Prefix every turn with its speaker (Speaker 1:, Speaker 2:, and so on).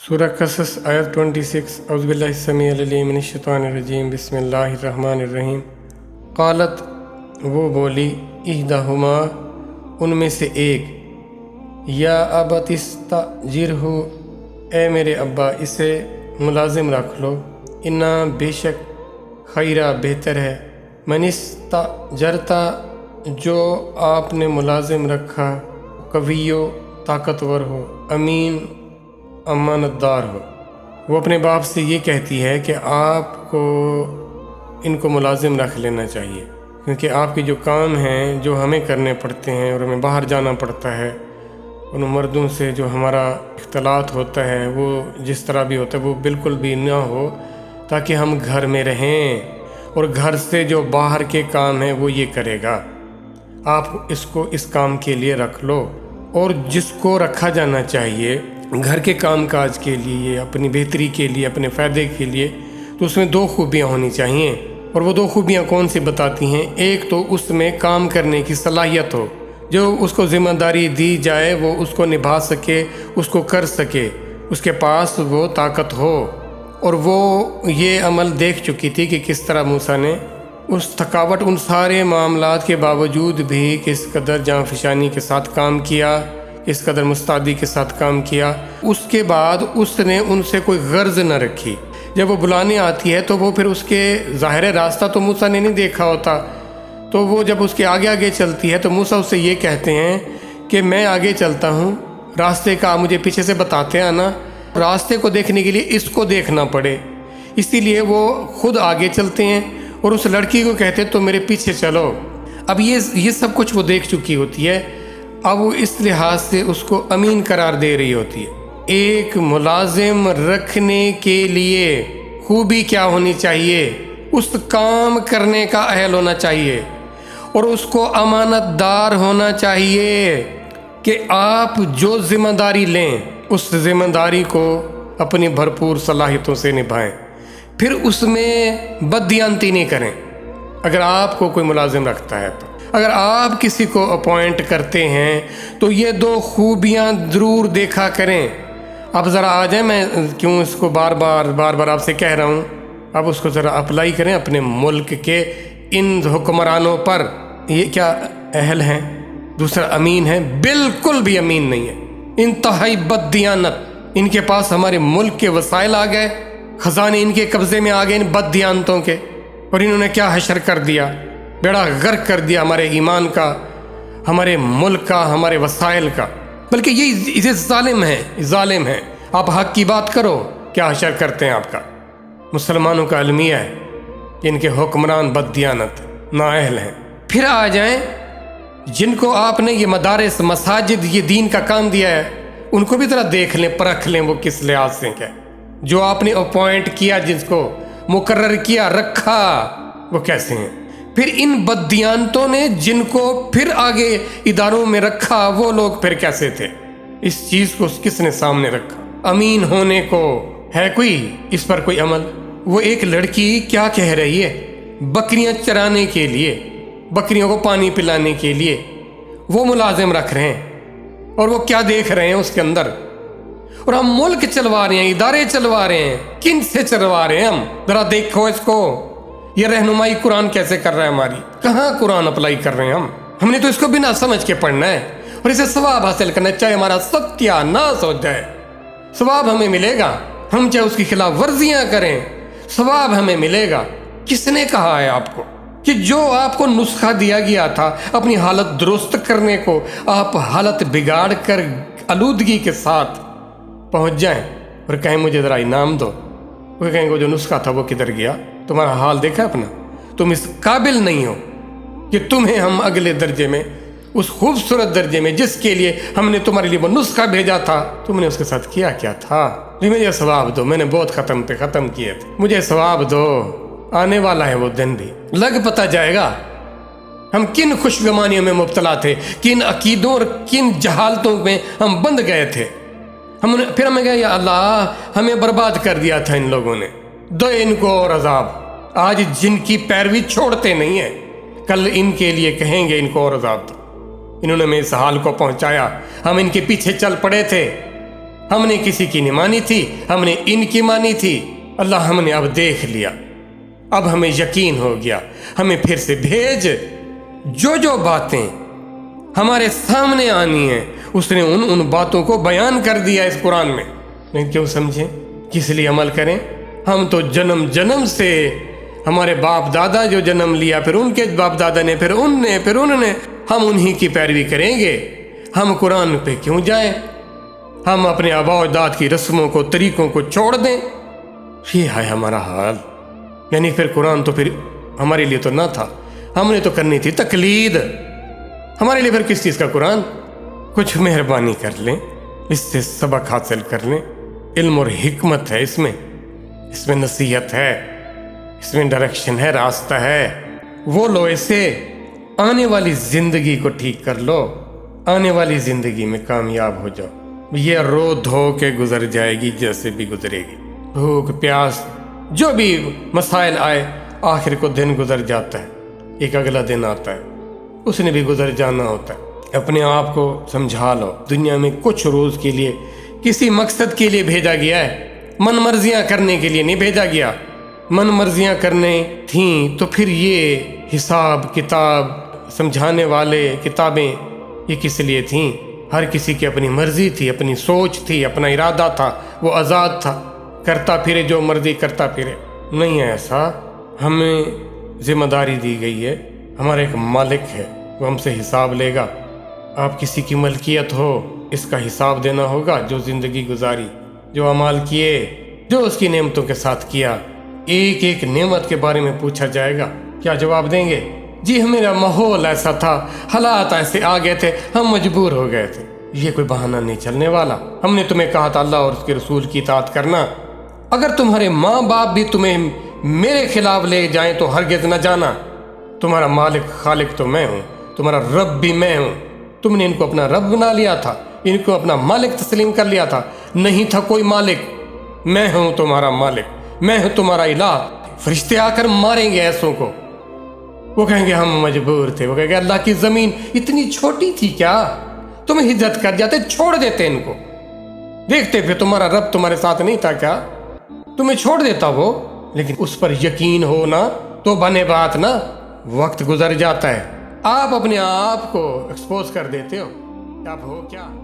Speaker 1: سورہ قصص آیت 26 اعوذ باللہ السمیع العلیم من الشیطان الرجیم بسم اللہ الرحمن الرحیم قالت وہ بولی احدہما ان میں سے ایک یا ابت استاجرہ اے میرے ابا اسے ملازم رکھ لو انا بے شک خیرہ بہتر ہے من استاجرتا جو آپ نے ملازم رکھا قویو طاقتور ہو امین امانت دار ہو۔ وہ اپنے باپ سے یہ کہتی ہے کہ آپ کو ان کو ملازم رکھ لینا چاہیے، کیونکہ آپ کے جو کام ہیں جو ہمیں کرنے پڑتے ہیں اور ہمیں باہر جانا پڑتا ہے، ان مردوں سے جو ہمارا اختلاط ہوتا ہے وہ جس طرح بھی ہوتا ہے وہ بالکل بھی نہ ہو، تاکہ ہم گھر میں رہیں، اور گھر سے جو باہر کے کام ہیں وہ یہ کرے گا۔ آپ اس کو اس کام کے لیے رکھ لو، اور جس کو رکھا جانا چاہیے گھر کے کام کاج کے لیے، اپنی بہتری کے لیے، اپنے فائدے کے لیے، تو اس میں دو خوبیاں ہونی چاہیے، اور وہ دو خوبیاں کون سی بتاتی ہیں؟ ایک تو اس میں کام کرنے کی صلاحیت ہو، جو اس کو ذمہ داری دی جائے وہ اس کو نبھا سکے، اس کو کر سکے، اس کے پاس وہ طاقت ہو، اور وہ یہ عمل دیکھ چکی تھی کہ کس طرح موسیٰ نے اس تھکاوٹ ان سارے معاملات کے باوجود بھی کس قدر جاں فشانی کے ساتھ کام کیا، اس قدر مستعدی کے ساتھ کام کیا۔ اس کے بعد اس نے ان سے کوئی غرض نہ رکھی۔ جب وہ بلانے آتی ہے تو وہ پھر اس کے ظاہر راستہ تو موسیٰ نے نہیں دیکھا ہوتا، تو وہ جب اس کے آگے آگے چلتی ہے تو موسیٰ اس سے یہ کہتے ہیں کہ میں آگے چلتا ہوں، راستے کا مجھے پیچھے سے بتاتے ہیں نا، راستے کو دیکھنے کے لیے اس کو دیکھنا پڑے، اسی لیے وہ خود آگے چلتے ہیں اور اس لڑکی کو کہتے ہیں تو میرے پیچھے چلو۔ اب یہ سب کچھ وہ دیکھ چکی ہوتی ہے، اب وہ اس لحاظ سے اس کو امین قرار دے رہی ہوتی ہے۔ ایک ملازم رکھنے کے لیے خوبی کیا ہونی چاہیے؟ اس کام کرنے کا اہل ہونا چاہیے، اور اس کو امانت دار ہونا چاہیے کہ آپ جو ذمہ داری لیں اس ذمہ داری کو اپنی بھرپور صلاحیتوں سے نبھائیں، پھر اس میں بددیانتی نہیں کریں۔ اگر آپ کو کوئی ملازم رکھتا ہے تو اگر آپ کسی کو اپوائنٹ کرتے ہیں تو یہ دو خوبیاں ضرور دیکھا کریں۔ اب ذرا آ جائیں، میں کیوں اس کو بار بار آپ سے کہہ رہا ہوں، اب اس کو ذرا اپلائی کریں اپنے ملک کے ان حکمرانوں پر۔ یہ کیا اہل ہیں؟ دوسرا امین ہے؟ بالکل بھی امین نہیں ہے، انتہائی بددیانت۔ ان کے پاس ہمارے ملک کے وسائل آ گئے، خزانے ان کے قبضے میں آ گئے ان بددیانتوں کے، اور انہوں نے کیا حشر کر دیا، بیڑا غرق کر دیا ہمارے ایمان کا، ہمارے ملک کا، ہمارے وسائل کا۔ بلکہ یہ ظالم ہے۔ آپ حق کی بات کرو، کیا حشر کرتے ہیں آپ کا؟ مسلمانوں کا المیہ ہے کہ ان کے حکمران بددیانت نااہل ہیں۔ پھر آ جائیں جن کو آپ نے یہ مدارس، مساجد، یہ دین کا کام دیا ہے، ان کو بھی ذرا دیکھ لیں، پرکھ لیں وہ کس لحاظ سے کیا، جو آپ نے اپوائنٹ کیا، جس کو مقرر کیا، رکھا، وہ کیسے ہیں۔ پھر ان بددیانتوں نے جن کو پھر آگے اداروں میں رکھا، وہ لوگ پھر کیسے تھے؟ اس چیز کو کس نے سامنے رکھا؟ امین ہونے کو ہے کوئی اس پر کوئی عمل؟ وہ ایک لڑکی کیا کہہ رہی ہے؟ بکریاں چرانے کے لیے، بکریوں کو پانی پلانے کے لیے وہ ملازم رکھ رہے ہیں، اور وہ کیا دیکھ رہے ہیں اس کے اندر؟ اور ہم ملک چلوا رہے ہیں، ادارے چلوا رہے ہیں، کن سے چلوا رہے ہیں ہم؟ ذرا دیکھو اس کو، یہ رہنمائی قرآن کیسے کر رہا ہے ہماری؟ کہاں قرآن اپلائی کر رہے ہیں ہم نے تو اس کو بنا سمجھ کے پڑھنا ہے، اور اسے ثواب حاصل کرنا ہے، چاہے ہمارا ستیہ ناس ہو جائے، ثواب ہمیں ملے گا۔ ہم چاہے اس کی خلاف ورزیاں کریں، ثواب ہمیں ملے گا۔ کس نے کہا ہے آپ کو کہ جو آپ کو نسخہ دیا گیا تھا اپنی حالت درست کرنے کو، آپ حالت بگاڑ کر آلودگی کے ساتھ پہنچ جائیں اور کہیں مجھے ذرا انعام دو؟ وہ کہیں گے جو نسخہ تھا وہ کدھر گیا؟ تمہارا حال دیکھا اپنا؟ تم اس قابل نہیں ہو کہ تمہیں ہم اگلے درجے میں، اس خوبصورت درجے میں جس کے لیے ہم نے تمہارے لیے وہ نسخہ بھیجا تھا، تم نے اس کے ساتھ کیا تھا؟ مجھے ثواب دو، میں نے بہت ختم کیے تھے، مجھے ثواب دو۔ آنے والا ہے وہ دن بھی، لگ پتہ جائے گا ہم کن خوشگمانیوں میں مبتلا تھے، کن عقیدوں اور کن جہالتوں میں ہم بند گئے تھے۔ پھر ہمیں کہا یا اللہ ہمیں برباد کر دیا تھا ان لوگوں نے، دو ان کو اور عذاب۔ آج جن کی پیروی چھوڑتے نہیں ہیں، کل ان کے لیے کہیں گے ان کو اور عذاب دو۔ انہوں نے ہمیں اس حال کو پہنچایا، ہم ان کے پیچھے چل پڑے تھے، ہم نے کسی کی نہیں مانی تھی، ہم نے ان کی مانی تھی۔ اللہ ہم نے اب دیکھ لیا، اب ہمیں یقین ہو گیا، ہمیں پھر سے بھیج۔ جو باتیں ہمارے سامنے آنی ہیں اس نے ان باتوں کو بیان کر دیا اس قرآن میں۔ لیکن کیوں سمجھیں، کس لیے عمل کریں؟ ہم تو جنم سے ہمارے باپ دادا جو جنم لیا، پھر ان کے باپ دادا نے، پھر انہوں نے، ہم انہی کی پیروی کریں گے۔ ہم قرآن پہ کیوں جائیں؟ ہم اپنے آباء و اجداد کی رسموں کو، طریقوں کو چھوڑ دیں؟ یہ ہے ہمارا حال۔ یعنی پھر قرآن تو پھر ہمارے لیے تو نہ تھا، ہم نے تو کرنی تھی تقلید۔ ہمارے لیے پھر کس چیز کا قرآن؟ کچھ مہربانی کر لیں، اس سے سبق حاصل کر لیں۔ علم اور حکمت ہے اس میں نصیحت ہے، اس میں ڈائریکشن ہے، راستہ ہے۔ وہ لو اسے، آنے والی زندگی کو ٹھیک کر لو، آنے والی زندگی میں کامیاب ہو جاؤ۔ یہ رو دھو کے گزر جائے گی جیسے بھی گزرے گی، بھوک پیاس جو بھی مسائل آئے، آخر کو دن گزر جاتا ہے، ایک اگلا دن آتا ہے، اس نے بھی گزر جانا ہوتا ہے۔ اپنے آپ کو سمجھا لو، دنیا میں کچھ روز کے لیے کسی مقصد کے لیے بھیجا گیا ہے، من مرضیاں کرنے کے لیے نہیں بھیجا گیا۔ من مرضیاں کرنے تھیں تو پھر یہ حساب کتاب سمجھانے والے کتابیں یہ کس لیے تھیں؟ ہر کسی کی اپنی مرضی تھی، اپنی سوچ تھی، اپنا ارادہ تھا، وہ آزاد تھا، کرتا پھرے جو مرضی کرتا پھرے۔ نہیں ہے ایسا، ہمیں ذمہ داری دی گئی ہے، ہمارا ایک مالک ہے، وہ ہم سے حساب لے گا۔ آپ کسی کی ملکیت ہو، اس کا حساب دینا ہوگا۔ جو زندگی گزاری، جو اعمال کیے، جو اس کی نعمتوں کے ساتھ کیا، ایک ایک نعمت کے بارے میں پوچھا جائے گا۔ کیا جواب دیں گے؟ جی میرا ماحول ایسا تھا، حالات ایسے آ گئے تھے، ہم مجبور ہو گئے تھے۔ یہ کوئی بہانہ نہیں چلنے والا۔ ہم نے تمہیں کہا تھا اللہ اور اس کے رسول کی اطاعت کرنا۔ اگر تمہارے ماں باپ بھی تمہیں میرے خلاف لے جائیں تو ہرگز نہ جانا، تمہارا مالک خالق تو میں ہوں، تمہارا رب بھی میں ہوں۔ تم نے ان کو اپنا رب بنا لیا تھا، ان کو اپنا مالک تسلیم کر لیا تھا۔ نہیں تھا کوئی مالک، میں ہوں تمہارا مالک، میں ہوں تمہارا الہ۔ فرشتے آ کر ماریں گے ایسوں کو، وہ کہیں گے ہم مجبور تھے، وہ کہیں گے اللہ کی زمین اتنی چھوٹی تھی کیا، تم ہجرت کر جاتے، چھوڑ دیتے ان کو، دیکھتے پھر تمہارا رب تمہارے ساتھ نہیں تھا کیا، تمہیں چھوڑ دیتا وہ۔ لیکن اس پر یقین ہو نا تو بنے بات نا، وقت گزر جاتا ہے، آپ اپنے آپ کو ایکسپوز کر دیتے ہو، اب ہو کیا۔